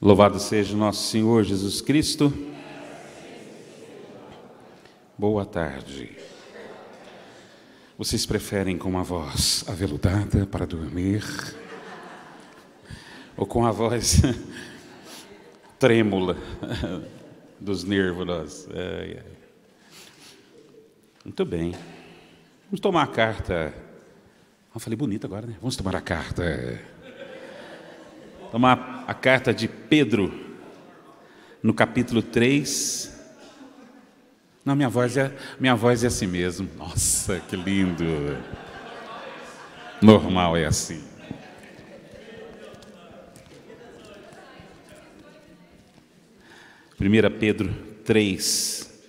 Louvado seja nosso Senhor Jesus Cristo. Boa tarde. Vocês preferem com uma voz aveludada para dormir? Ou com a voz trêmula dos nervos? Muito bem. Vamos tomar a carta. Eu falei bonito agora, né? Vamos tomar a carta. Tomar a carta de Pedro, no capítulo 3. Não, minha voz é assim mesmo. Nossa, que lindo. Normal é assim. Primeira Pedro 3.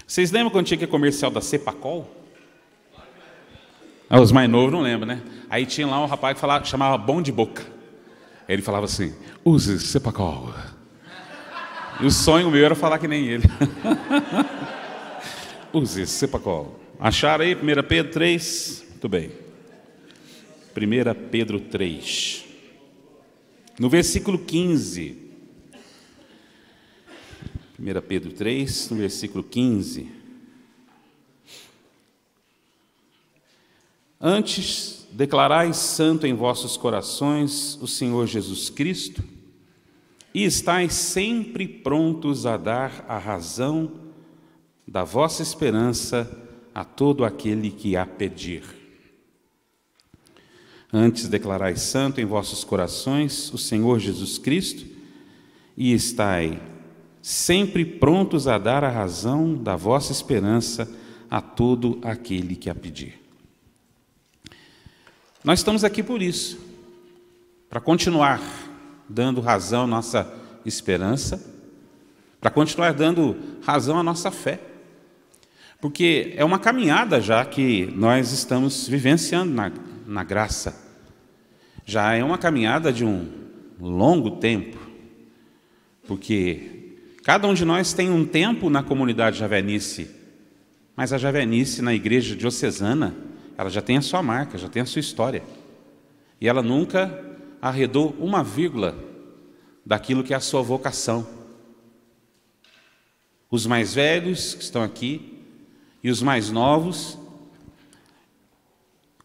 Vocês lembram quando tinha que comercial da Cepacol? Os mais novos não lembram, né? Aí tinha lá um rapaz que chamava Bom de Boca. Ele falava assim: use Cepacol. E o sonho meu era falar que nem ele. Use Cepacol. Acharam aí 1 Pedro 3? Muito bem. 1 Pedro 3. No versículo 15. 1 Pedro 3, no versículo 15. Antes, declarai santo em vossos corações o Senhor Jesus Cristo, e estais sempre prontos a dar a razão da vossa esperança a todo aquele que a pedir. Antes, declarai santo em vossos corações o Senhor Jesus Cristo, e estais sempre prontos a dar a razão da vossa esperança a todo aquele que a pedir. Nós estamos aqui por isso, para continuar dando razão à nossa esperança, para continuar dando razão à nossa fé, porque é uma caminhada já que nós estamos vivenciando na graça, já é uma caminhada de um longo tempo, porque cada um de nós tem um tempo na comunidade javenice, mas a javenice na igreja diocesana, ela já tem a sua marca, já tem a sua história. E ela nunca arredou uma vírgula daquilo que é a sua vocação. Os mais velhos que estão aqui e os mais novos,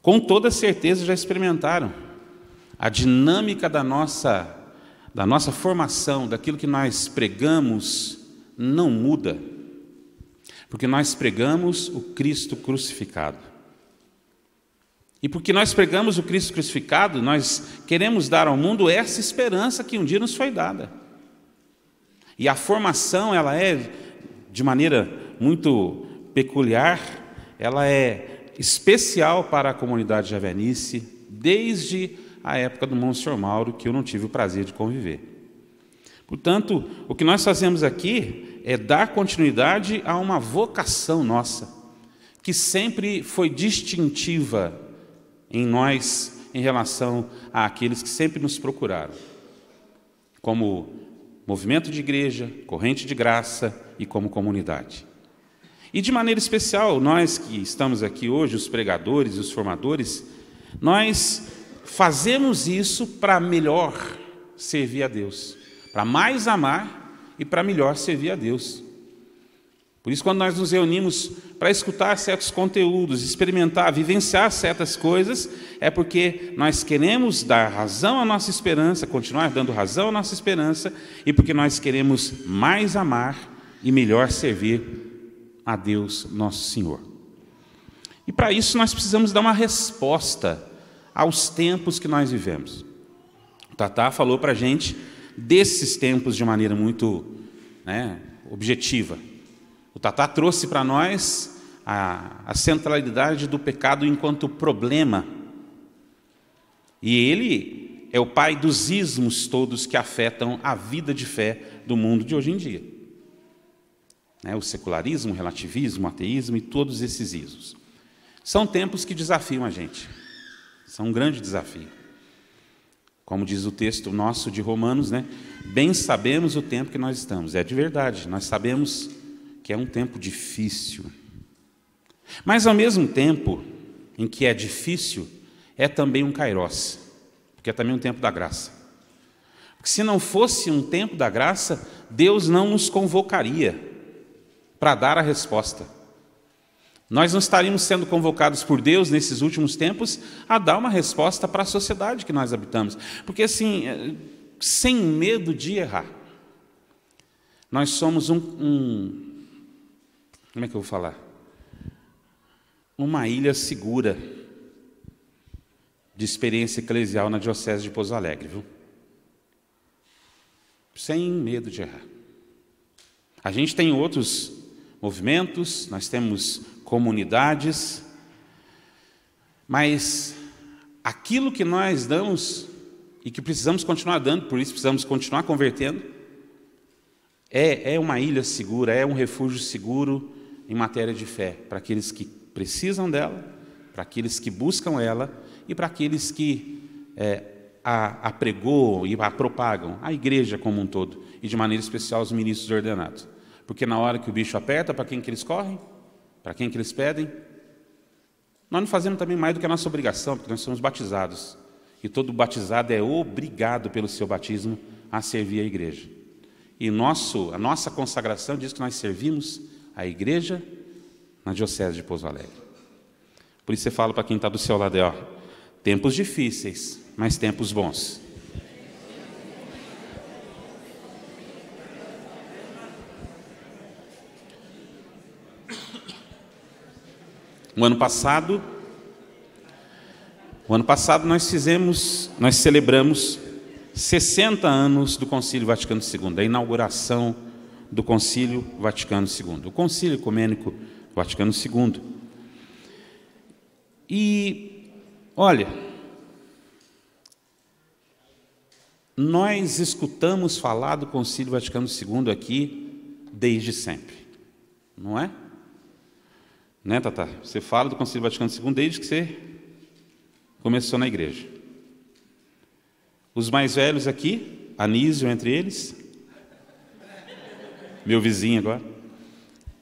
com toda certeza já experimentaram a dinâmica da nossa formação, daquilo que nós pregamos, não muda, porque nós pregamos o Cristo crucificado. E porque nós pregamos o Cristo crucificado, nós queremos dar ao mundo essa esperança que um dia nos foi dada. E a formação, ela é, de maneira muito peculiar, ela é especial para a comunidade javenice, desde a época do Monsenhor Mauro, que eu não tive o prazer de conviver. Portanto, o que nós fazemos aqui é dar continuidade a uma vocação nossa, que sempre foi distintiva em nós, em relação àqueles que sempre nos procuraram, como movimento de igreja, corrente de graça e como comunidade. E de maneira especial, nós que estamos aqui hoje, os pregadores e os formadores, nós fazemos isso para melhor servir a Deus, para mais amar e para melhor servir a Deus. Por isso, quando nós nos reunimos para escutar certos conteúdos, experimentar, vivenciar certas coisas, é porque nós queremos dar razão à nossa esperança, continuar dando razão à nossa esperança, e porque nós queremos mais amar e melhor servir a Deus, nosso Senhor. E para isso nós precisamos dar uma resposta aos tempos que nós vivemos. O Tatá falou para a gente desses tempos de maneira muito objetiva. O Tatá trouxe para nós a centralidade do pecado enquanto problema. E ele é o pai dos ismos todos que afetam a vida de fé do mundo de hoje em dia. O secularismo, o relativismo, o ateísmo e todos esses ismos. São tempos que desafiam a gente. São um grande desafio. Como diz o texto nosso de Romanos, bem sabemos o tempo que nós estamos. É de verdade, nós sabemos que é um tempo difícil. Mas, ao mesmo tempo em que é difícil, é também um kairos, porque é também um tempo da graça. Porque se não fosse um tempo da graça, Deus não nos convocaria para dar a resposta. Nós não estaríamos sendo convocados por Deus nesses últimos tempos a dar uma resposta para a sociedade que nós habitamos. Porque assim, sem medo de errar, nós somos como é que eu vou falar? Uma ilha segura de experiência eclesial na Diocese de Pouso Alegre, viu? Sem medo de errar. A gente tem outros movimentos, nós temos comunidades, mas aquilo que nós damos e que precisamos continuar dando, por isso precisamos continuar convertendo, é uma ilha segura, é um refúgio seguro em matéria de fé, para aqueles que precisam dela, para aqueles que buscam ela e para aqueles que a pregou e a propagam, a igreja como um todo, e de maneira especial os ministros ordenados. Porque na hora que o bicho aperta, para quem que eles correm? Para quem que eles pedem? Nós não fazemos também mais do que a nossa obrigação, porque nós somos batizados. E todo batizado é obrigado pelo seu batismo a servir a igreja. E a nossa consagração diz que nós servimos a igreja na Diocese de Pouso Alegre. Por isso você fala para quem está do seu lado, tempos difíceis, mas tempos bons. O ano passado nós celebramos 60 anos do Concílio Vaticano II, a inauguração do Concílio Vaticano II, o Concílio Ecumênico Vaticano II. E, olha, nós escutamos falar do Concílio Vaticano II aqui desde sempre, não é? Né, Tata? Você fala do Concílio Vaticano II desde que você começou na igreja. Os mais velhos aqui, Anísio entre eles, meu vizinho agora,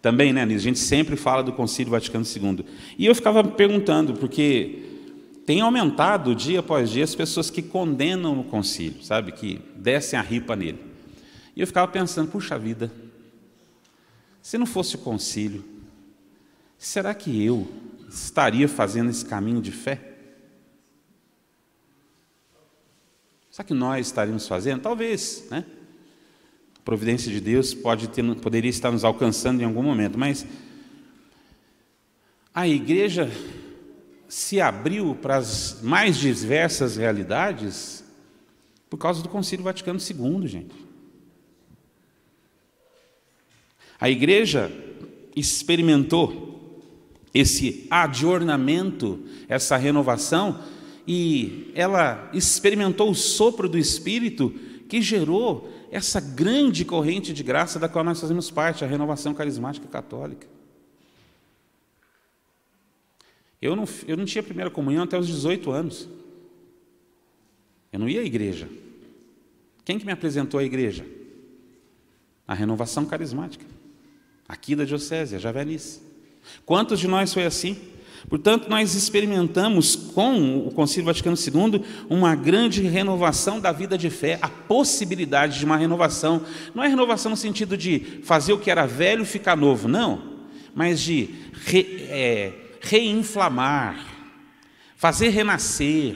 também, né, Anísio? A gente sempre fala do Concílio Vaticano II. E eu ficava me perguntando, porque tem aumentado dia após dia as pessoas que condenam o concílio, sabe? Que descem a ripa nele. E eu ficava pensando, puxa vida, se não fosse o concílio, será que eu estaria fazendo esse caminho de fé? Será que nós estaríamos fazendo? Talvez, né? A providência de Deus poderia estar nos alcançando em algum momento, mas a igreja se abriu para as mais diversas realidades por causa do Concílio Vaticano II, gente. A igreja experimentou esse adornamento, essa renovação, e ela experimentou o sopro do Espírito que gerou essa grande corrente de graça da qual nós fazemos parte, a renovação carismática católica. Eu não tinha primeira comunhão até os 18 anos. Eu não ia à igreja. Quem que me apresentou à igreja? A renovação carismática, aqui da Diocese, a Javenice. Quantos de nós foi assim? Portanto, nós experimentamos com o Concílio Vaticano II uma grande renovação da vida de fé, a possibilidade de uma renovação. Não é renovação no sentido de fazer o que era velho ficar novo, não, mas de reinflamar, fazer renascer,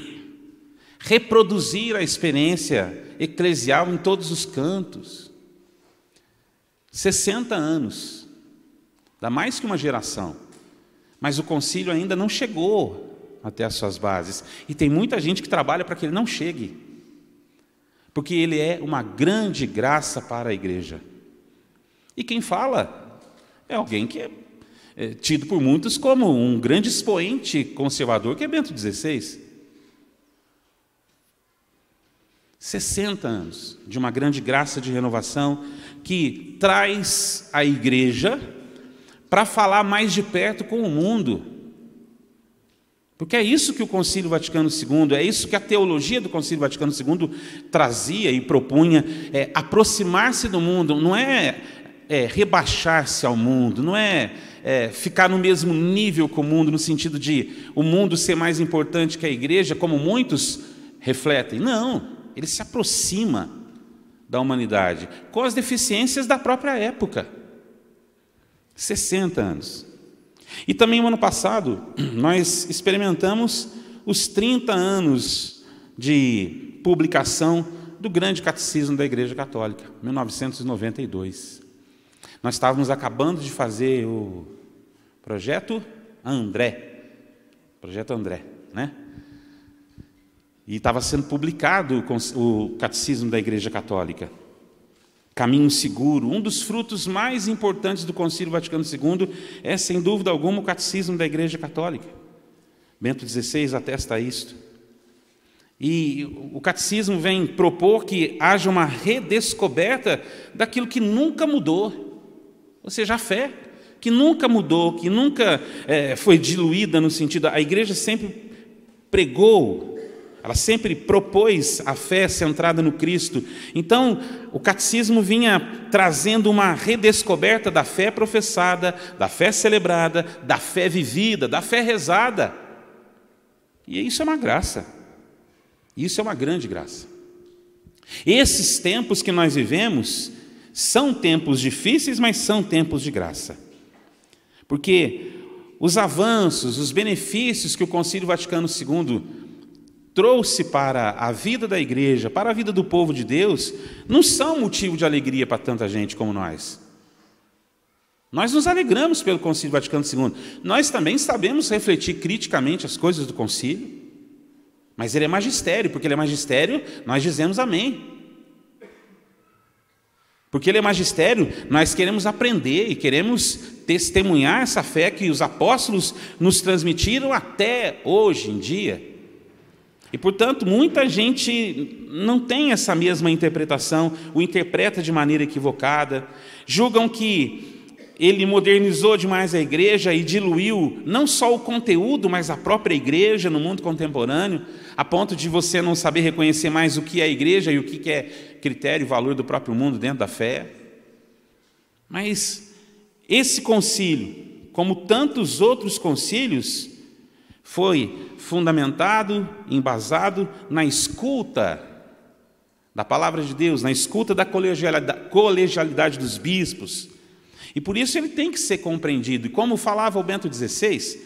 reproduzir a experiência eclesial em todos os cantos. 60 anos, dá mais que uma geração. Mas o concílio ainda não chegou até as suas bases. E tem muita gente que trabalha para que ele não chegue. Porque ele é uma grande graça para a igreja. E quem fala é alguém que é tido por muitos como um grande expoente conservador, que é Bento XVI. 60 anos de uma grande graça de renovação que traz a igreja para falar mais de perto com o mundo. Porque é isso que o Concílio Vaticano II, é isso que a teologia do Concílio Vaticano II trazia e propunha, aproximar-se do mundo, não é rebaixar-se ao mundo, não é ficar no mesmo nível com o mundo, no sentido de o mundo ser mais importante que a igreja, como muitos refletem. Não, ele se aproxima da humanidade, com as deficiências da própria época. 60 anos. E também, no ano passado, nós experimentamos os 30 anos de publicação do Grande Catecismo da Igreja Católica, 1992. Nós estávamos acabando de fazer o Projeto André, né? E estava sendo publicado o Catecismo da Igreja Católica. Caminho seguro. Um dos frutos mais importantes do Concílio Vaticano II é, sem dúvida alguma, o Catecismo da Igreja Católica. Bento XVI atesta isto. E o Catecismo vem propor que haja uma redescoberta daquilo que nunca mudou. Ou seja, a fé, que nunca mudou, que nunca foi diluída no sentido... A Igreja sempre pregou, ela sempre propôs a fé centrada no Cristo. Então, o catecismo vinha trazendo uma redescoberta da fé professada, da fé celebrada, da fé vivida, da fé rezada. E isso é uma graça. Isso é uma grande graça. Esses tempos que nós vivemos são tempos difíceis, mas são tempos de graça. Porque os avanços, os benefícios que o Concílio Vaticano II trouxe para a vida da igreja, para a vida do povo de Deus, não são motivo de alegria para tanta gente como nós. Nós nos alegramos pelo Concílio Vaticano II. Nós também sabemos refletir criticamente as coisas do concílio, mas ele é magistério, porque ele é magistério, nós dizemos amém. Porque ele é magistério, nós queremos aprender e queremos testemunhar essa fé que os apóstolos nos transmitiram até hoje em dia. E, portanto, muita gente não tem essa mesma interpretação, o interpreta de maneira equivocada, julgam que ele modernizou demais a igreja e diluiu não só o conteúdo, mas a própria igreja no mundo contemporâneo, a ponto de você não saber reconhecer mais o que é a igreja e o que é critério e valor do próprio mundo dentro da fé. Mas esse concílio, como tantos outros concílios, foi fundamentado, embasado na escuta da palavra de Deus, na escuta da colegialidade dos bispos. E por isso ele tem que ser compreendido. E como falava o Bento XVI,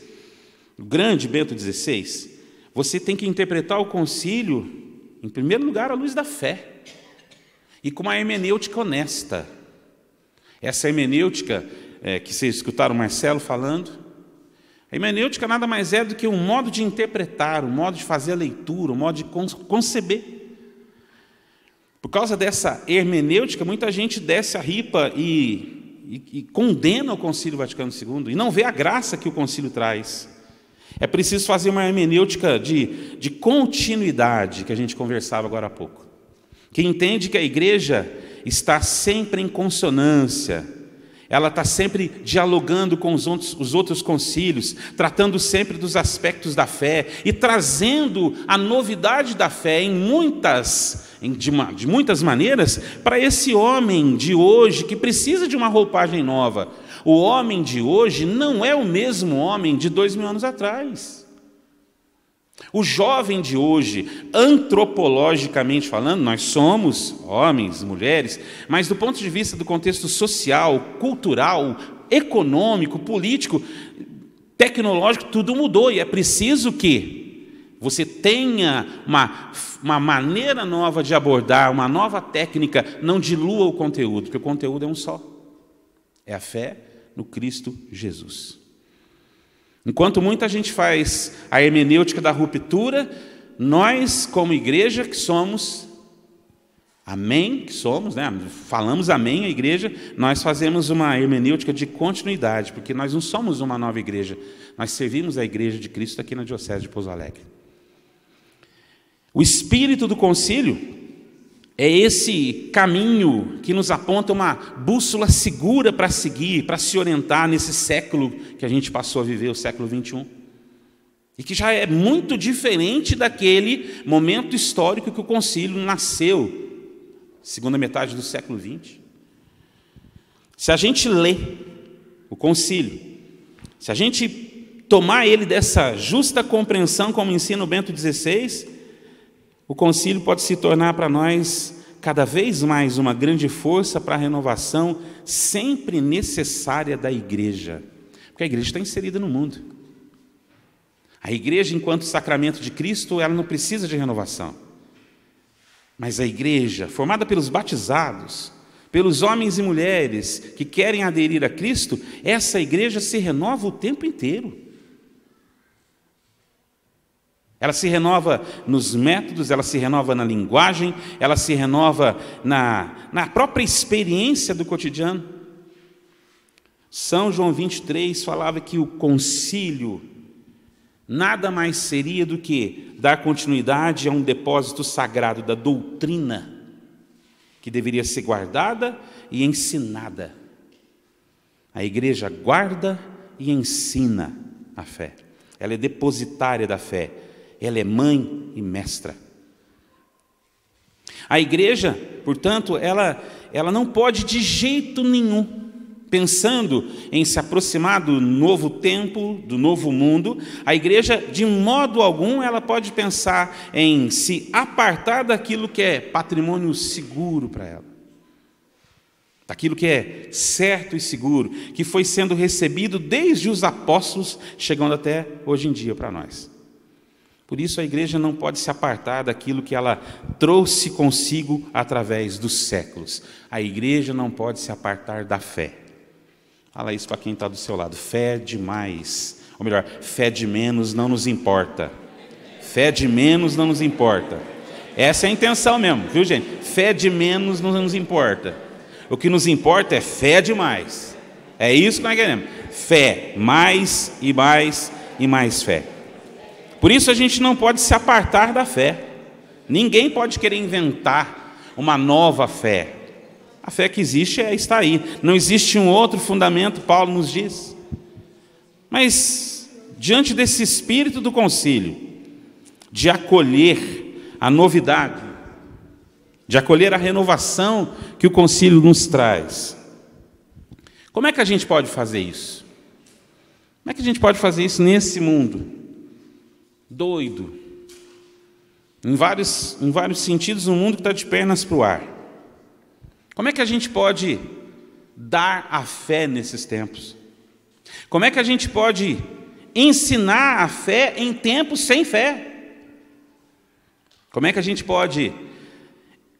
o grande Bento XVI, você tem que interpretar o concílio, em primeiro lugar, à luz da fé, e com uma hermenêutica honesta. Essa hermenêutica que vocês escutaram o Marcelo falando, a hermenêutica nada mais é do que um modo de interpretar, um modo de fazer a leitura, um modo de conceber. Por causa dessa hermenêutica, muita gente desce a ripa e condena o Concílio Vaticano II e não vê a graça que o concílio traz. É preciso fazer uma hermenêutica de continuidade, que a gente conversava agora há pouco, que entende que a igreja está sempre em consonância, ela está sempre dialogando com os outros concílios, tratando sempre dos aspectos da fé e trazendo a novidade da fé de muitas maneiras para esse homem de hoje que precisa de uma roupagem nova. O homem de hoje não é o mesmo homem de 2000 anos atrás. O jovem de hoje, antropologicamente falando, nós somos homens, mulheres, mas do ponto de vista do contexto social, cultural, econômico, político, tecnológico, tudo mudou e é preciso que você tenha uma maneira nova de abordar, uma nova técnica, não dilua o conteúdo, porque o conteúdo é um só. É a fé no Cristo Jesus. Enquanto muita gente faz a hermenêutica da ruptura, nós, como igreja que somos, amém, que somos, né? Falamos amém à igreja, nós fazemos uma hermenêutica de continuidade, porque nós não somos uma nova igreja, nós servimos a igreja de Cristo aqui na Diocese de Pouso Alegre. O espírito do concílio é esse caminho que nos aponta uma bússola segura para seguir, para se orientar nesse século que a gente passou a viver, o século XXI. E que já é muito diferente daquele momento histórico que o concílio nasceu, segunda metade do século XX. Se a gente lê o concílio, se a gente tomar ele dessa justa compreensão como ensina o Bento XVI, o concílio pode se tornar para nós cada vez mais uma grande força para a renovação sempre necessária da igreja, porque a igreja está inserida no mundo. A igreja, enquanto sacramento de Cristo, ela não precisa de renovação. Mas a igreja, formada pelos batizados, pelos homens e mulheres que querem aderir a Cristo, essa igreja se renova o tempo inteiro. Ela se renova nos métodos, ela se renova na linguagem, ela se renova na própria experiência do cotidiano. São João 23 falava que o concílio nada mais seria do que dar continuidade a um depósito sagrado da doutrina, que deveria ser guardada e ensinada. A igreja guarda e ensina a fé. Ela é depositária da fé. Ela é mãe e mestra. A igreja, portanto, ela não pode de jeito nenhum, pensando em se aproximar do novo tempo, do novo mundo, a igreja, de modo algum, ela pode pensar em se apartar daquilo que é patrimônio seguro para ela, daquilo que é certo e seguro, que foi sendo recebido desde os apóstolos, chegando até hoje em dia para nós. Por isso a igreja não pode se apartar daquilo que ela trouxe consigo através dos séculos. A igreja não pode se apartar da fé. Fala isso para quem está do seu lado. Fé demais, ou melhor, fé de menos não nos importa. Fé de menos não nos importa. Essa é a intenção mesmo, viu, gente? Fé de menos não nos importa. O que nos importa é fé demais. É isso que nós queremos. Fé, mais e mais e mais fé. Por isso a gente não pode se apartar da fé. Ninguém pode querer inventar uma nova fé. A fé que existe está aí. Não existe um outro fundamento, Paulo nos diz. Mas, diante desse espírito do concílio, de acolher a novidade, de acolher a renovação que o concílio nos traz, como é que a gente pode fazer isso? Como é que a gente pode fazer isso nesse mundo doido? Em vários sentidos, um mundo que está de pernas para o ar. Como é que a gente pode dar a fé nesses tempos? Como é que a gente pode ensinar a fé em tempos sem fé? Como é que a gente pode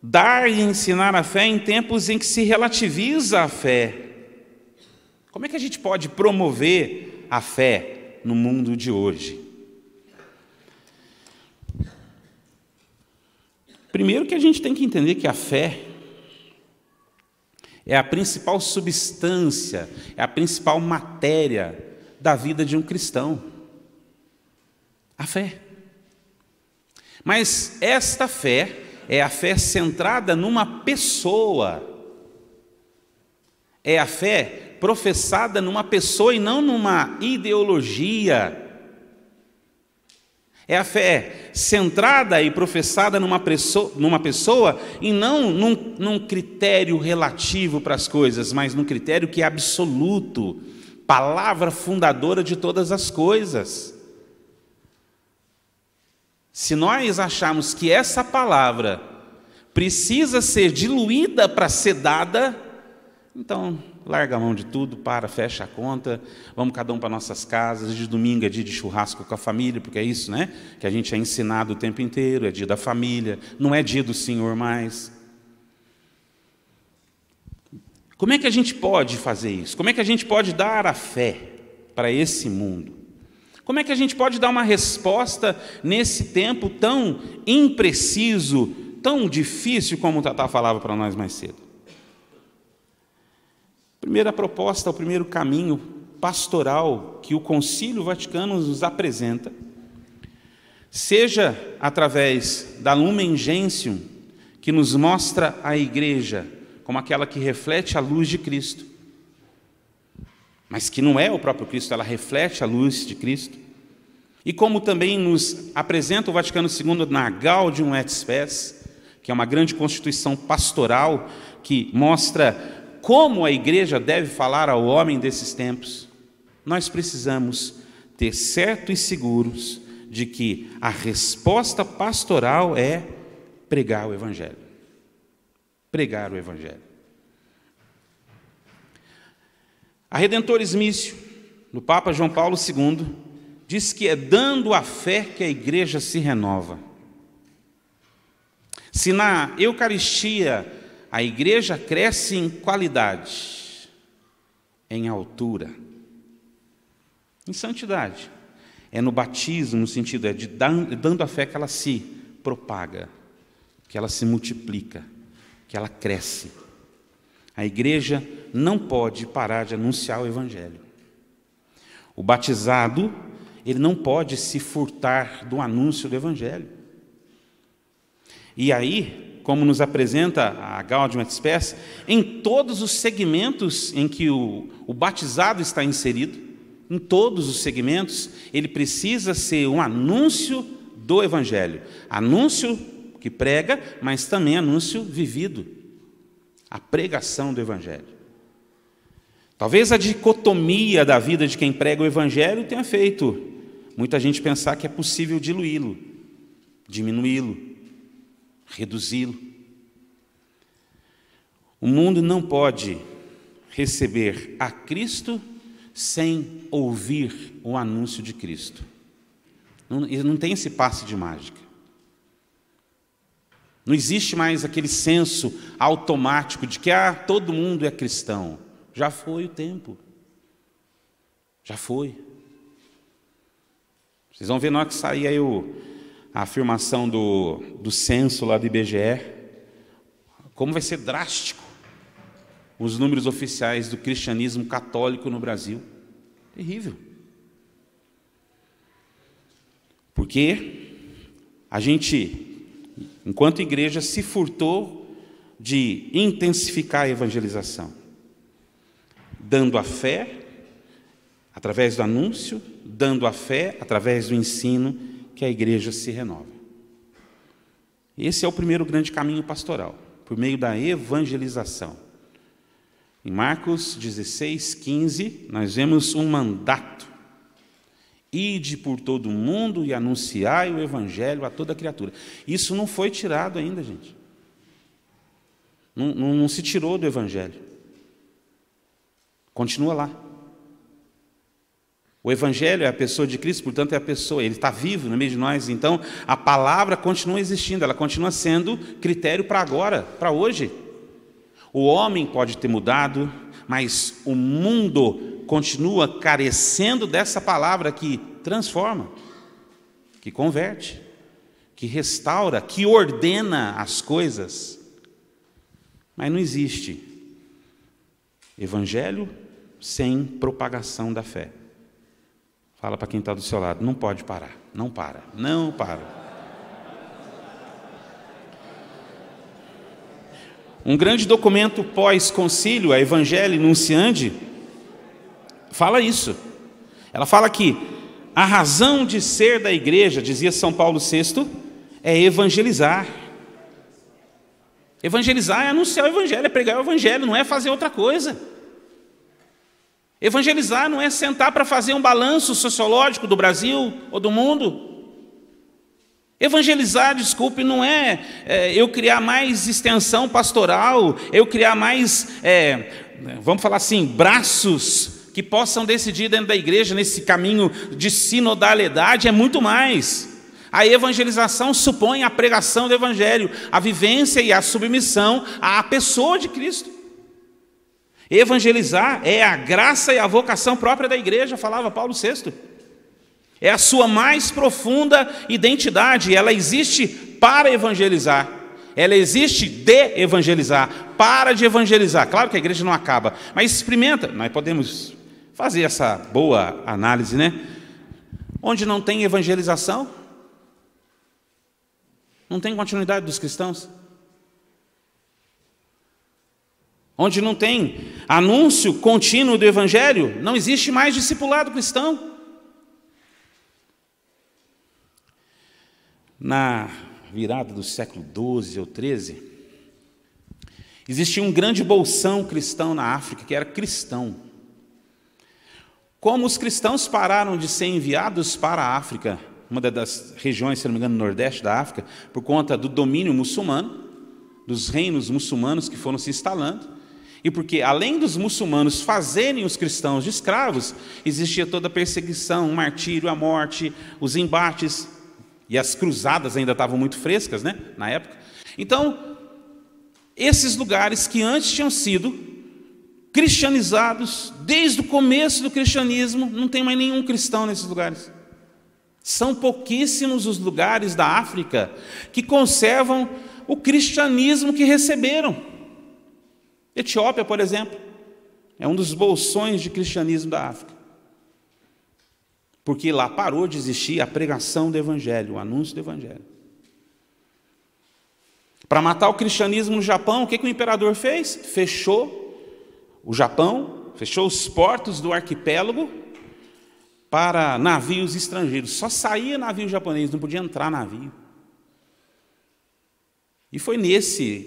dar e ensinar a fé em tempos em que se relativiza a fé? Como é que a gente pode promover a fé no mundo de hoje? Primeiro que a gente tem que entender que a fé é a principal substância, é a principal matéria da vida de um cristão. A fé. Mas esta fé é a fé centrada numa pessoa. É a fé professada numa pessoa e não numa ideologia. É a fé centrada e professada numa pessoa e não num critério relativo para as coisas, mas num critério que é absoluto, palavra fundadora de todas as coisas. Se nós acharmos que essa palavra precisa ser diluída para ser dada, então larga a mão de tudo, fecha a conta, vamos cada um para nossas casas. De domingo é dia de churrasco com a família, porque é isso, né? Que a gente é ensinado o tempo inteiro, é dia da família, não é dia do Senhor mais. Como é que a gente pode fazer isso? Como é que a gente pode dar a fé para esse mundo? Como é que a gente pode dar uma resposta nesse tempo tão impreciso, tão difícil, como o Tatá falava para nós mais cedo? Primeira proposta, o primeiro caminho pastoral que o Concílio Vaticano nos apresenta, seja através da Lumen Gentium, que nos mostra a igreja como aquela que reflete a luz de Cristo, mas que não é o próprio Cristo, ela reflete a luz de Cristo, e como também nos apresenta o Vaticano II na Gaudium et Spes, que é uma grande constituição pastoral que mostra como a igreja deve falar ao homem desses tempos, nós precisamos ter certo e seguros de que a resposta pastoral é pregar o Evangelho. pregar o Evangelho. A Redentores Missio, do Papa João Paulo II, diz que é dando a fé que a igreja se renova. Se na Eucaristia a igreja cresce em qualidade, em altura, em santidade, é no batismo, no sentido de dando a fé que ela se propaga, que ela se multiplica, que ela cresce. A igreja não pode parar de anunciar o Evangelho. O batizado, ele não pode se furtar do anúncio do Evangelho. E aí, como nos apresenta a Gaudium et Spes, em todos os segmentos em que o batizado está inserido, em todos os segmentos, ele precisa ser um anúncio do Evangelho. Anúncio que prega, mas também anúncio vivido. A pregação do Evangelho. Talvez a dicotomia da vida de quem prega o Evangelho tenha feito muita gente pensar que é possível diluí-lo, diminuí-lo, reduzi-lo. O mundo não pode receber a Cristo sem ouvir o anúncio de Cristo. Não tem esse passe de mágica. Não existe mais aquele senso automático de que todo mundo é cristão. Já foi o tempo. Já foi. Vocês vão ver na hora que sair aí a afirmação do censo lá do IBGE, como vai ser drástico os números oficiais do cristianismo católico no Brasil. Terrível. Porque a gente, enquanto igreja, se furtou de intensificar a evangelização, dando a fé através do anúncio, dando a fé através do ensino, que a igreja se renova. Esse é o primeiro grande caminho pastoral, por meio da evangelização. Em Marcos 16, 15, nós vemos um mandato: ide por todo o mundo e anunciai o Evangelho a toda criatura. Isso não foi tirado ainda, gente. Não se tirou do Evangelho. Continua lá. O Evangelho é a pessoa de Cristo, portanto é a pessoa, Ele está vivo no meio de nós, então a palavra continua existindo, ela continua sendo critério para agora, para hoje. O homem pode ter mudado, mas o mundo continua carecendo dessa palavra que transforma, que converte, que restaura, que ordena as coisas. Mas não existe Evangelho sem propagação da fé. Fala para quem está do seu lado, não pode parar, não para, não para. Um grande documento pós-concílio, a Evangelii Nunciandi, fala isso. Ela fala que a razão de ser da igreja, dizia São Paulo VI, é evangelizar. Evangelizar é anunciar o Evangelho, é pregar o Evangelho, não é fazer outra coisa. Evangelizar não é sentar para fazer um balanço sociológico do Brasil ou do mundo. Evangelizar, desculpe, não é eu criar mais extensão pastoral, eu criar mais, vamos falar assim, braços que possam decidir dentro da igreja nesse caminho de sinodalidade, é muito mais. A evangelização supõe a pregação do Evangelho, a vivência e a submissão à pessoa de Cristo. Evangelizar é a graça e a vocação própria da igreja, falava Paulo VI. É a sua mais profunda identidade, ela existe para evangelizar, ela existe de evangelizar, para de evangelizar. Claro que a igreja não acaba, mas experimenta, nós podemos fazer essa boa análise, né? Onde não tem evangelização, não tem continuidade dos cristãos. Onde não tem anúncio contínuo do Evangelho, não existe mais discipulado cristão. Na virada do século XII ou XIII, existia um grande bolsão cristão na África, que era cristão. Como os cristãos pararam de ser enviados para a África, uma das regiões, se não me engano, no nordeste da África, por conta do domínio muçulmano, dos reinos muçulmanos que foram se instalando, e porque, além dos muçulmanos fazerem os cristãos de escravos, existia toda a perseguição, o martírio, a morte, os embates, e as cruzadas ainda estavam muito frescas, né, na época. Então, esses lugares que antes tinham sido cristianizados, desde o começo do cristianismo, não tem mais nenhum cristão nesses lugares. São pouquíssimos os lugares da África que conservam o cristianismo que receberam. Etiópia, por exemplo, é um dos bolsões de cristianismo da África. Porque lá parou de existir a pregação do Evangelho, o anúncio do Evangelho. Para matar o cristianismo no Japão, o que o imperador fez? Fechou o Japão, fechou os portos do arquipélago para navios estrangeiros. Só saía navio japonês, não podia entrar navio. E foi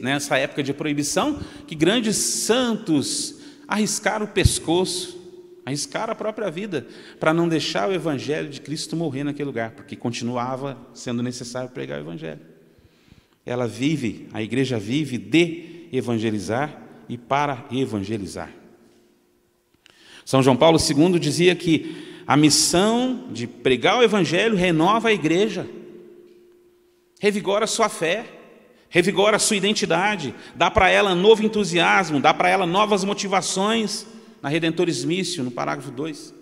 nessa época de proibição que grandes santos arriscaram o pescoço, arriscaram a própria vida, para não deixar o Evangelho de Cristo morrer naquele lugar, porque continuava sendo necessário pregar o Evangelho. A igreja vive de evangelizar e para evangelizar. São João Paulo II dizia que a missão de pregar o Evangelho renova a igreja, revigora a sua fé, revigora a sua identidade, dá para ela novo entusiasmo, dá para ela novas motivações, na Redentores Missio, no parágrafo 2.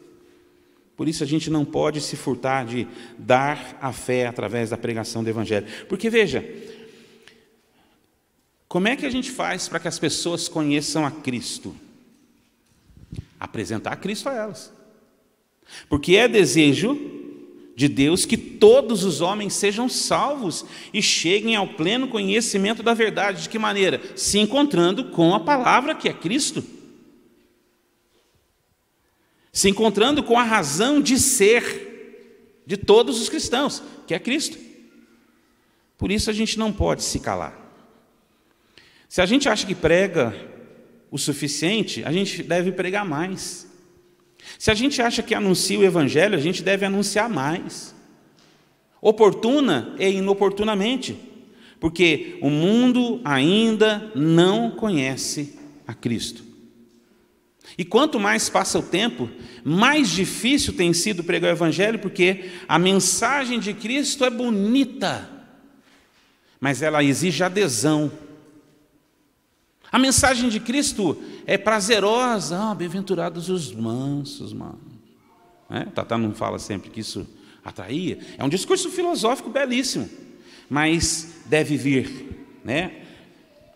Por isso a gente não pode se furtar de dar a fé através da pregação do Evangelho. Porque veja, como é que a gente faz para que as pessoas conheçam a Cristo? Apresentar Cristo a elas. Porque é desejo de Deus que todos os homens sejam salvos e cheguem ao pleno conhecimento da verdade. De que maneira? Se encontrando com a palavra que é Cristo. Se encontrando com a razão de ser de todos os cristãos, que é Cristo. Por isso a gente não pode se calar. Se a gente acha que prega o suficiente, a gente deve pregar mais. Se a gente acha que anuncia o Evangelho, a gente deve anunciar mais. Oportuna e inoportunamente, porque o mundo ainda não conhece a Cristo. E quanto mais passa o tempo, mais difícil tem sido pregar o Evangelho, porque a mensagem de Cristo é bonita, mas ela exige adesão. A mensagem de Cristo é prazerosa. Bem-aventurados os mansos, mano. Tatá não fala sempre que isso atraía. É um discurso filosófico belíssimo, mas deve vir,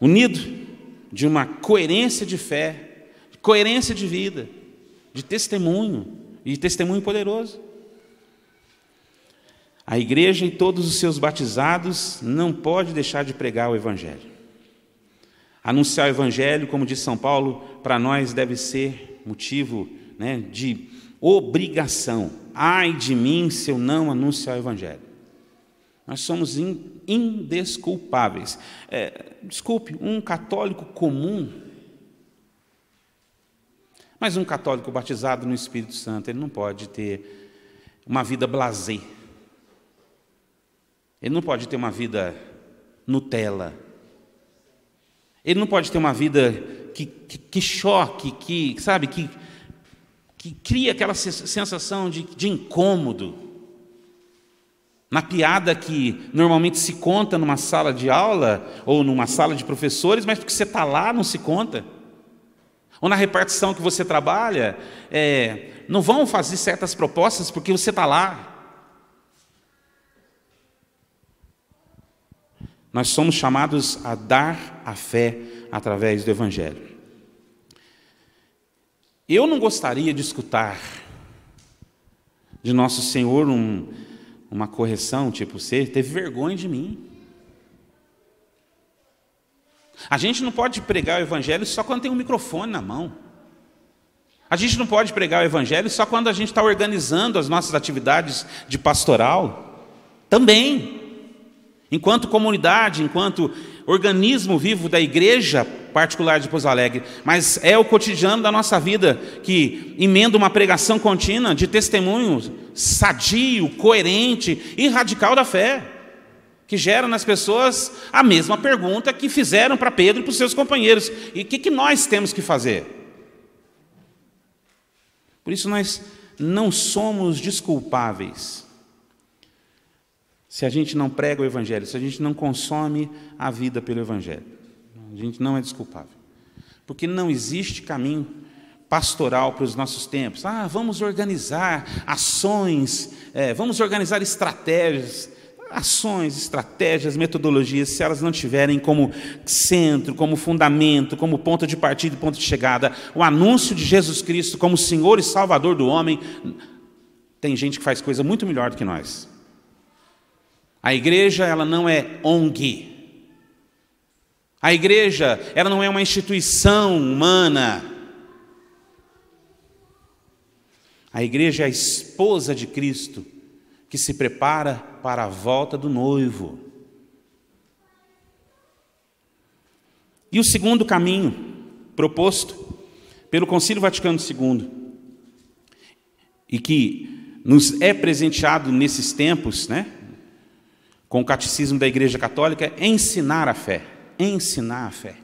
unido de uma coerência de fé, de coerência de vida, de testemunho, e de testemunho poderoso. A igreja e todos os seus batizados não pode deixar de pregar o Evangelho. Anunciar o Evangelho, como diz São Paulo, para nós deve ser motivo de obrigação. Ai de mim se eu não anunciar o Evangelho. Nós somos indesculpáveis. Desculpe, um católico comum, mas um católico batizado no Espírito Santo, ele não pode ter uma vida blasé. Ele não pode ter uma vida Nutella. Ele não pode ter uma vida que choque, que cria aquela sensação de incômodo. Na piada que normalmente se conta numa sala de aula ou numa sala de professores, mas porque você está lá não se conta. Ou na repartição que você trabalha, não vão fazer certas propostas porque você está lá. Nós somos chamados a dar a fé através do Evangelho. Eu não gostaria de escutar de Nosso Senhor uma correção, tipo, você teve vergonha de mim. A gente não pode pregar o Evangelho só quando tem um microfone na mão. A gente não pode pregar o Evangelho só quando a gente está organizando as nossas atividades de pastoral. Também. Enquanto comunidade, enquanto organismo vivo da igreja particular de Pouso Alegre, mas é o cotidiano da nossa vida que emenda uma pregação contínua de testemunho sadio, coerente e radical da fé. que gera nas pessoas a mesma pergunta que fizeram para Pedro e para os seus companheiros. E o que nós temos que fazer? Por isso nós não somos desculpáveis se a gente não prega o Evangelho, se a gente não consome a vida pelo Evangelho. A gente não é desculpável. Porque não existe caminho pastoral para os nossos tempos. Vamos organizar ações, vamos organizar estratégias. Ações, estratégias, metodologias, se elas não tiverem como centro, como fundamento, como ponto de partida e ponto de chegada, o anúncio de Jesus Cristo como Senhor e Salvador do homem, tem gente que faz coisa muito melhor do que nós. A igreja, ela não é ONG. A igreja, ela não é uma instituição humana. A igreja é a esposa de Cristo, que se prepara para a volta do noivo. E o segundo caminho proposto pelo Concílio Vaticano II, e que nos é presenteado nesses tempos, com o Catecismo da Igreja Católica, é ensinar a fé. Ensinar a fé.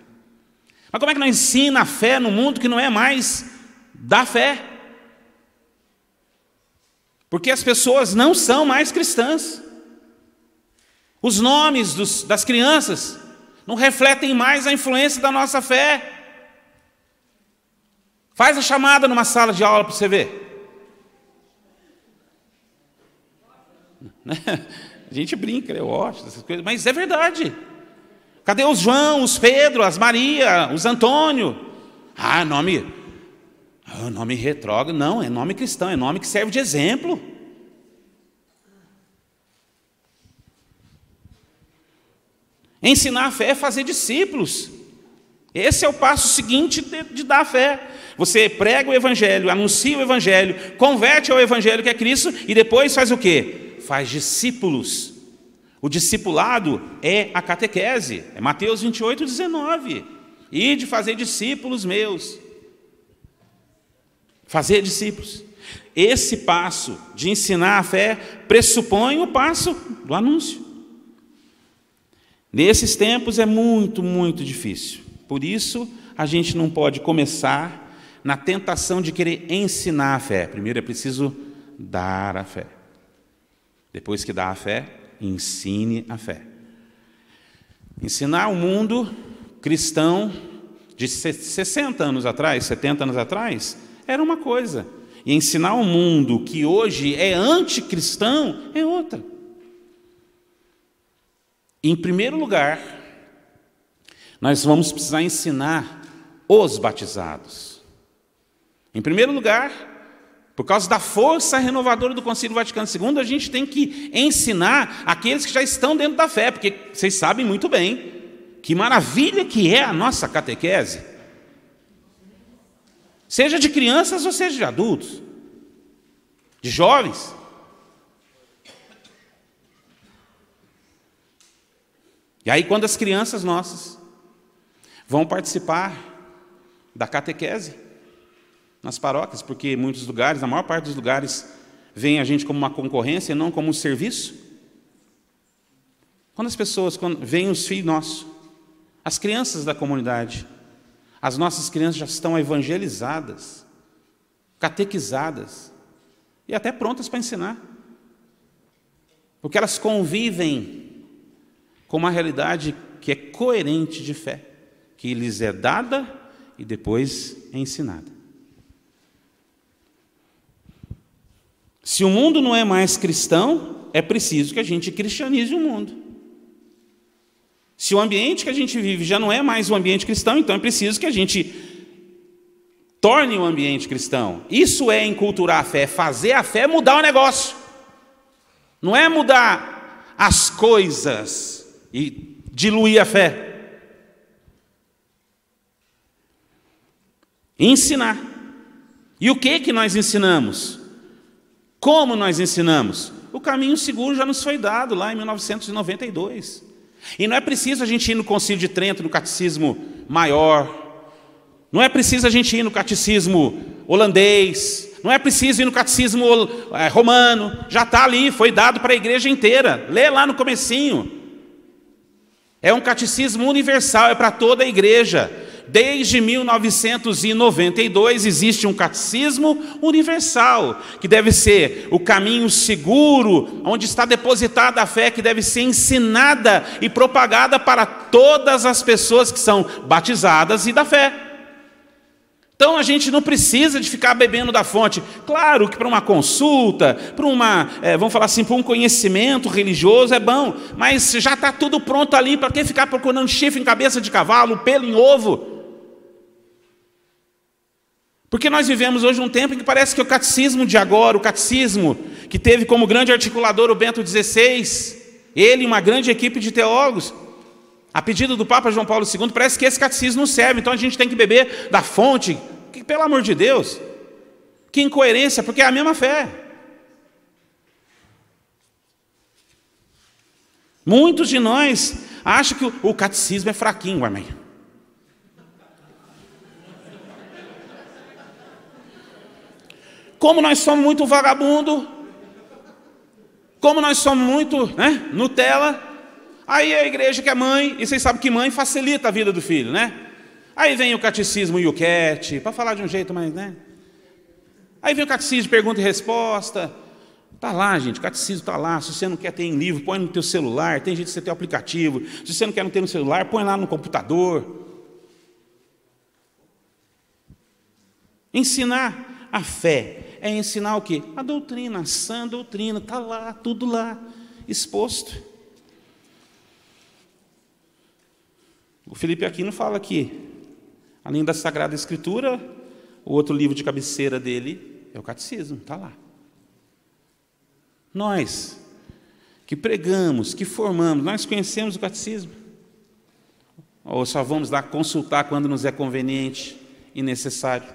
Mas como é que não ensina a fé no mundo que não é mais da fé? Porque as pessoas não são mais cristãs. Os nomes das crianças não refletem mais a influência da nossa fé. Faz a chamada numa sala de aula para você ver. A gente brinca, eu gosto dessas coisas, mas é verdade. Cadê os João, os Pedro, as Maria, os Antônio? Nome retrógrado, não, é nome cristão, é nome que serve de exemplo. Ensinar a fé é fazer discípulos. Esse é o passo seguinte de dar a fé. Você prega o Evangelho, anuncia o Evangelho, converte ao Evangelho que é Cristo e depois faz o quê? Faz discípulos. O discipulado é a catequese, é Mateus 28, 19. E de fazer discípulos meus. Fazer discípulos. Esse passo de ensinar a fé pressupõe o passo do anúncio. Nesses tempos é muito, muito difícil. Por isso, a gente não pode começar na tentação de querer ensinar a fé. Primeiro é preciso dar a fé. Depois que dá a fé, ensine a fé. Ensinar o mundo cristão de 60 anos atrás, 70 anos atrás, era uma coisa. E ensinar o mundo que hoje é anticristão é outra. Em primeiro lugar, nós vamos precisar ensinar os batizados. Em primeiro lugar, por causa da força renovadora do Concílio Vaticano II, a gente tem que ensinar aqueles que já estão dentro da fé, porque vocês sabem muito bem que maravilha que é a nossa catequese. Seja de crianças ou seja de adultos, de jovens. E aí, quando as crianças nossas vão participar da catequese nas paróquias, porque muitos lugares, a maior parte dos lugares, veem a gente como uma concorrência e não como um serviço. Quando veem os filhos nossos, as crianças da comunidade, as nossas crianças já estão evangelizadas, catequizadas e até prontas para ensinar. Porque elas convivem com uma realidade que é coerente de fé, que lhes é dada e depois é ensinada. Se o mundo não é mais cristão, é preciso que a gente cristianize o mundo. Se o ambiente que a gente vive já não é mais um ambiente cristão, então é preciso que a gente torne o ambiente cristão. Isso é enculturar a fé, fazer a fé mudar o negócio. Não é mudar as coisas e diluir a fé. Ensinar. E o que nós ensinamos? Como nós ensinamos? O caminho seguro já nos foi dado lá em 1992. E não é preciso a gente ir no Concílio de Trento, no Catecismo Maior. Não é preciso a gente ir no Catecismo holandês. Não é preciso ir no Catecismo romano. Já está ali, foi dado para a igreja inteira. Lê lá no comecinho. É um catecismo universal, é para toda a igreja. Desde 1992 existe um catecismo universal, que deve ser o caminho seguro, onde está depositada a fé, que deve ser ensinada e propagada para todas as pessoas que são batizadas e da fé. Então a gente não precisa de ficar bebendo da fonte. Claro que para uma consulta, para vamos falar assim, para um conhecimento religioso é bom, mas já está tudo pronto ali, para que ficar procurando chifre em cabeça de cavalo, pelo em ovo? Porque nós vivemos hoje um tempo em que parece que o catecismo de agora, o catecismo que teve como grande articulador o Bento XVI, ele e uma grande equipe de teólogos, a pedido do Papa João Paulo II, parece que esse catecismo não serve, então a gente tem que beber da fonte. Que, pelo amor de Deus, que incoerência, porque é a mesma fé. Muitos de nós acham que o catecismo é fraquinho, amém. Como nós somos muito vagabundo, como nós somos muito Nutella, aí a igreja que é mãe, e vocês sabem que mãe facilita a vida do filho, né? Aí vem o catecismo e o cat, para falar de um jeito mais, Aí vem o catecismo de pergunta e resposta. Está lá, gente, o catecismo está lá. Se você não quer ter em livro, põe no teu celular. Tem jeito de você ter o aplicativo. Se você não quer ter no celular, põe lá no computador. Ensinar a fé é ensinar o quê? A doutrina, a sã doutrina. Está lá, tudo lá, exposto. O Felipe Aquino fala que, além da Sagrada Escritura, o outro livro de cabeceira dele é o Catecismo, está lá. Nós, que pregamos, que formamos, nós conhecemos o Catecismo? Ou só vamos lá consultar quando nos é conveniente e necessário?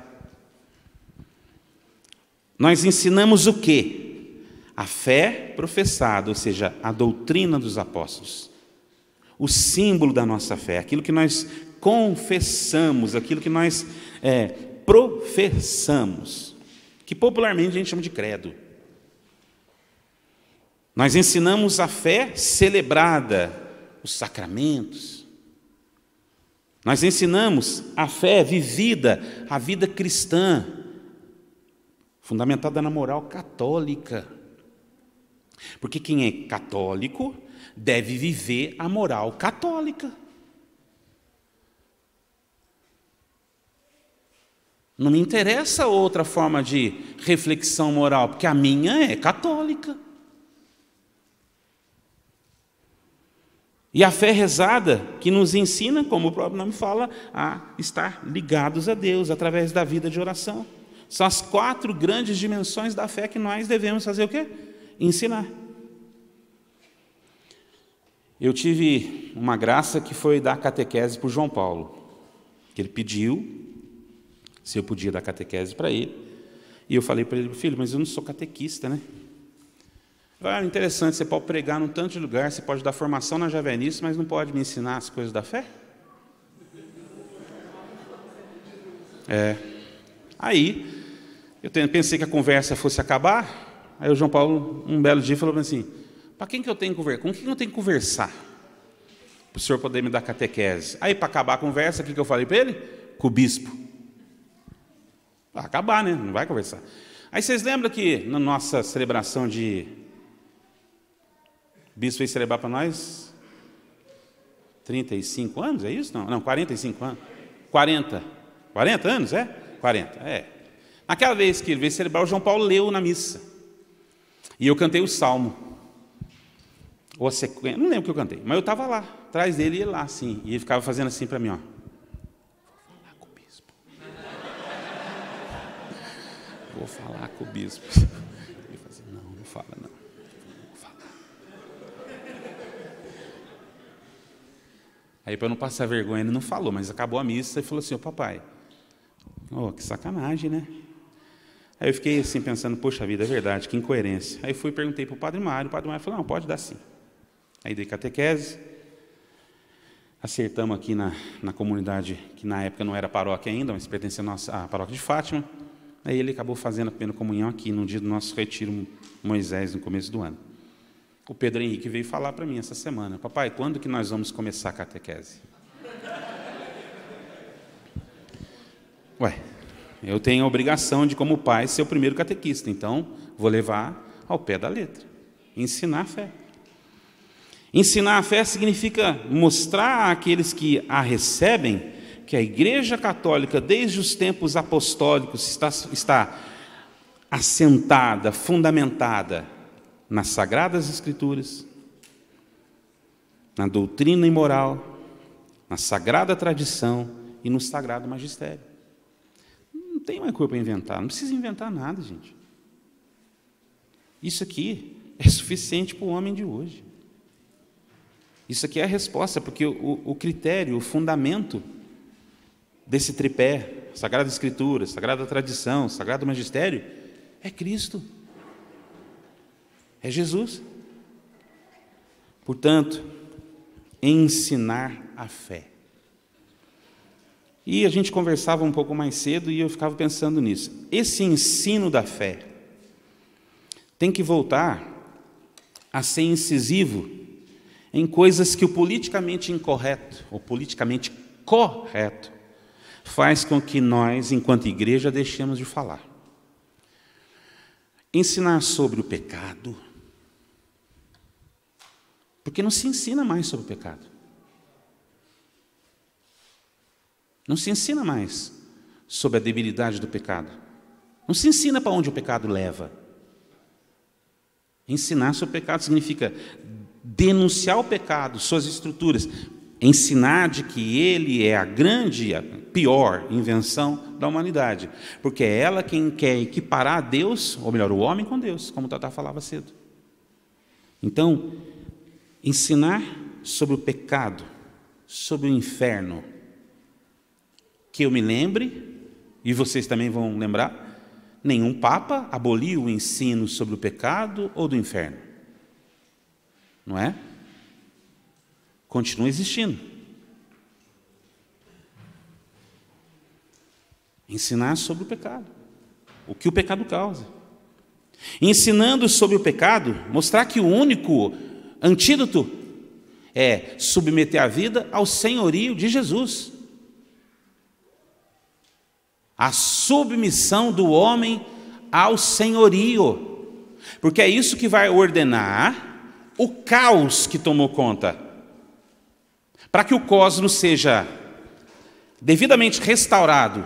Nós ensinamos o quê? A fé professada, ou seja, a doutrina dos apóstolos. O símbolo da nossa fé, aquilo que nós confessamos, aquilo que nós professamos, que popularmente a gente chama de credo. Nós ensinamos a fé celebrada, os sacramentos. Nós ensinamos a fé vivida, a vida cristã, fundamentada na moral católica. Porque quem é católico deve viver a moral católica. Não me interessa outra forma de reflexão moral, porque a minha é católica. E a fé rezada, que nos ensina, como o próprio nome fala, a estar ligados a Deus, através da vida de oração. São as 4 grandes dimensões da fé que nós devemos fazer o quê? Ensinar. Eu tive uma graça que foi dar catequese para o João Paulo, que ele pediu se eu podia dar catequese para ele, e eu falei para ele: filho, mas eu não sou catequista, né? Interessante, você pode pregar num tanto de lugar, você pode dar formação na javenice, mas não pode me ensinar as coisas da fé? Aí, eu pensei que a conversa fosse acabar, aí o João Paulo, um belo dia, falou assim: para quem que eu tenho que conversar? Com quem eu tenho que conversar? Para o senhor poder me dar catequese. Aí, para acabar a conversa, o que eu falei para ele? Com o bispo. Vai acabar, né? Não vai conversar. Aí vocês lembram que na nossa celebração de... O bispo veio celebrar para nós 35 anos, é isso? Não, 45 anos. 40 anos, é? 40, é. Naquela vez que ele veio celebrar, o João Paulo leu na missa. E eu cantei o salmo. Ou a sequência, não lembro o que eu cantei, mas eu estava lá, atrás dele e ele lá, assim. E ele ficava fazendo assim para mim, ó. Vou falar com o bispo. Ele falou assim: não fala não. Vou falar. Aí, para não passar vergonha, ele não falou, mas acabou a missa e falou assim: ô papai, que sacanagem, né? Aí eu fiquei assim pensando: poxa vida, é verdade, que incoerência. Aí fui e perguntei para o padre Mário falou: não, pode dar sim. Aí dei catequese, acertamos aqui na comunidade, que na época não era paróquia ainda, mas pertencia à paróquia de Fátima. Aí ele acabou fazendo a primeira comunhão aqui, no dia do nosso retiro Moisés, no começo do ano. O Pedro Henrique veio falar para mim essa semana: papai, quando que nós vamos começar a catequese? Ué, eu tenho a obrigação de, como pai, ser o primeiro catequista, então vou levar ao pé da letra, ensinar a fé. Ensinar a fé significa mostrar àqueles que a recebem que a Igreja Católica, desde os tempos apostólicos, está assentada, fundamentada nas Sagradas Escrituras, na doutrina e moral, na sagrada tradição e no sagrado magistério. Não tem mais coisa para inventar, não precisa inventar nada, gente. Isso aqui é suficiente para o homem de hoje. Isso aqui é a resposta, porque o critério, o fundamento desse tripé, Sagrada Escritura, Sagrada Tradição, Sagrado Magistério, é Cristo. É Jesus. Portanto, ensinar a fé. E a gente conversava um pouco mais cedo e eu ficava pensando nisso. Esse ensino da fé tem que voltar a ser incisivo em coisas que o politicamente incorreto, ou politicamente correto, faz com que nós, enquanto igreja, deixemos de falar. Ensinar sobre o pecado, porque não se ensina mais sobre o pecado. Não se ensina mais sobre a debilidade do pecado. Não se ensina para onde o pecado leva. Ensinar sobre o pecado significa denunciar o pecado, suas estruturas, ensinar de que ele é a grande, a pior invenção da humanidade, porque é ela quem quer equiparar a Deus, ou melhor, o homem com Deus, como o Tata falava cedo. Então, ensinar sobre o pecado, sobre o inferno, que eu me lembre, e vocês também vão lembrar, nenhum papa aboliu o ensino sobre o pecado ou do inferno. Não é? Continua existindo. Ensinar sobre o pecado, o que o pecado causa. Ensinando sobre o pecado, mostrar que o único antídoto é submeter a vida ao senhorio de Jesus. A submissão do homem ao senhorio, porque é isso que vai ordenar o caos que tomou conta. Para que o cosmos seja devidamente restaurado,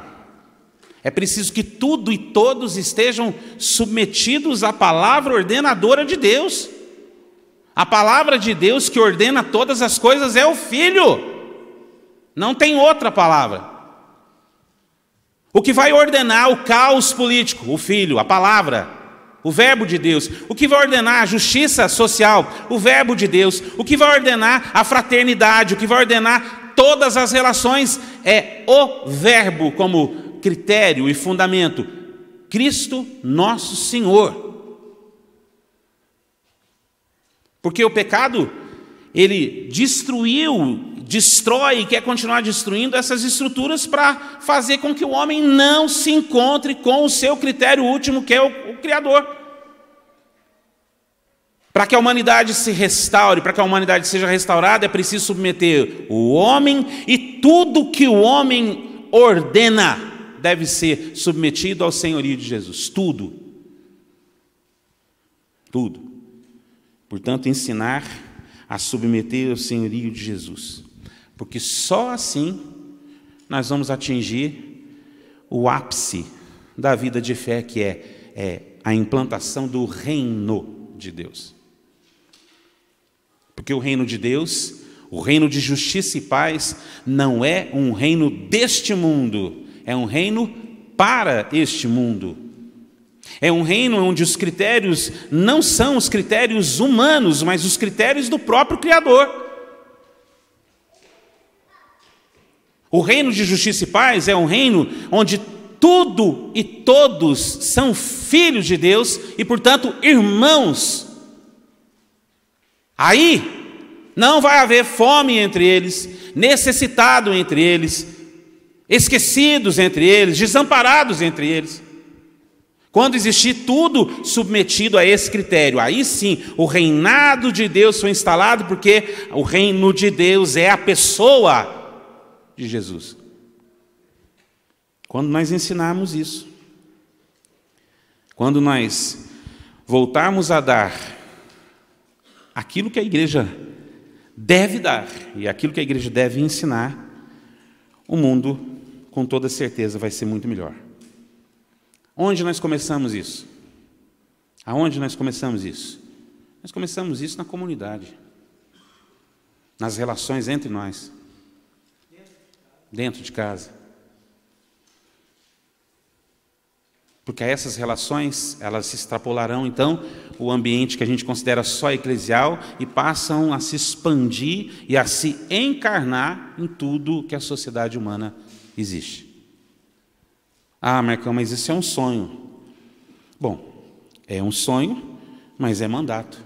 é preciso que tudo e todos estejam submetidos à palavra ordenadora de Deus. A palavra de Deus que ordena todas as coisas é o Filho. Não tem outra palavra. O que vai ordenar o caos político, o Filho, a palavra, o verbo de Deus. O que vai ordenar a justiça social, o verbo de Deus. O que vai ordenar a fraternidade, o que vai ordenar todas as relações é o verbo como critério e fundamento. Cristo nosso Senhor. Porque o pecado, ele destrói e quer continuar destruindo essas estruturas para fazer com que o homem não se encontre com o seu critério último, que é o Criador. Para que a humanidade se restaure, para que a humanidade seja restaurada, é preciso submeter o homem, e tudo que o homem ordena deve ser submetido ao senhorio de Jesus. Tudo. Tudo. Portanto, ensinar a submeter ao senhorio de Jesus. Porque só assim nós vamos atingir o ápice da vida de fé, que é a implantação do reino de Deus. Porque o reino de Deus, o reino de justiça e paz, não é um reino deste mundo, é um reino para este mundo. É um reino onde os critérios não são os critérios humanos, mas os critérios do próprio Criador. O reino de justiça e paz é um reino onde tudo e todos são filhos de Deus e, portanto, irmãos. Aí não vai haver fome entre eles, necessitado entre eles, esquecidos entre eles, desamparados entre eles. Quando existir tudo submetido a esse critério, aí sim o reinado de Deus foi instalado, porque o reino de Deus é a pessoa de Jesus. Quando nós ensinarmos isso, quando nós voltarmos a dar aquilo que a igreja deve dar e aquilo que a igreja deve ensinar, o mundo, com toda certeza, vai ser muito melhor. Onde nós começamos isso? Aonde nós começamos isso? Nós começamos isso na comunidade, nas relações entre nós, dentro de casa. Porque essas relações, elas se extrapolarão, então, o ambiente que a gente considera só eclesial e passam a se expandir e a se encarnar em tudo que a sociedade humana existe. Ah, Marcão, mas isso é um sonho. Bom, é um sonho, mas é mandato.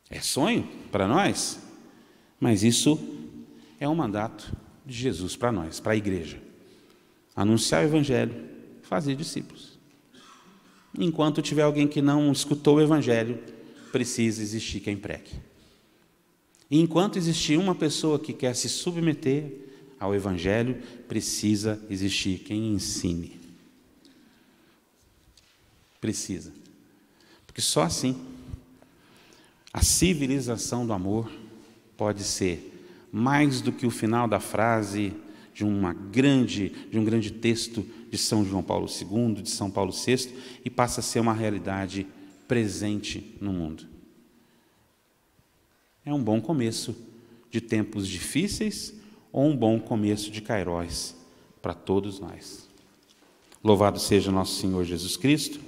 É sonho para nós, mas isso é um mandato de Jesus para nós, para a igreja. Anunciar o evangelho, fazer discípulos. Enquanto tiver alguém que não escutou o evangelho, precisa existir quem pregue. E enquanto existir uma pessoa que quer se submeter ao evangelho, precisa existir quem ensine. Precisa. Porque só assim a civilização do amor pode ser mais do que o final da frase de um grande texto de São João Paulo II, de São Paulo VI, e passa a ser uma realidade presente no mundo. É um bom começo de tempos difíceis ou um bom começo de Kairos para todos nós. Louvado seja nosso Senhor Jesus Cristo.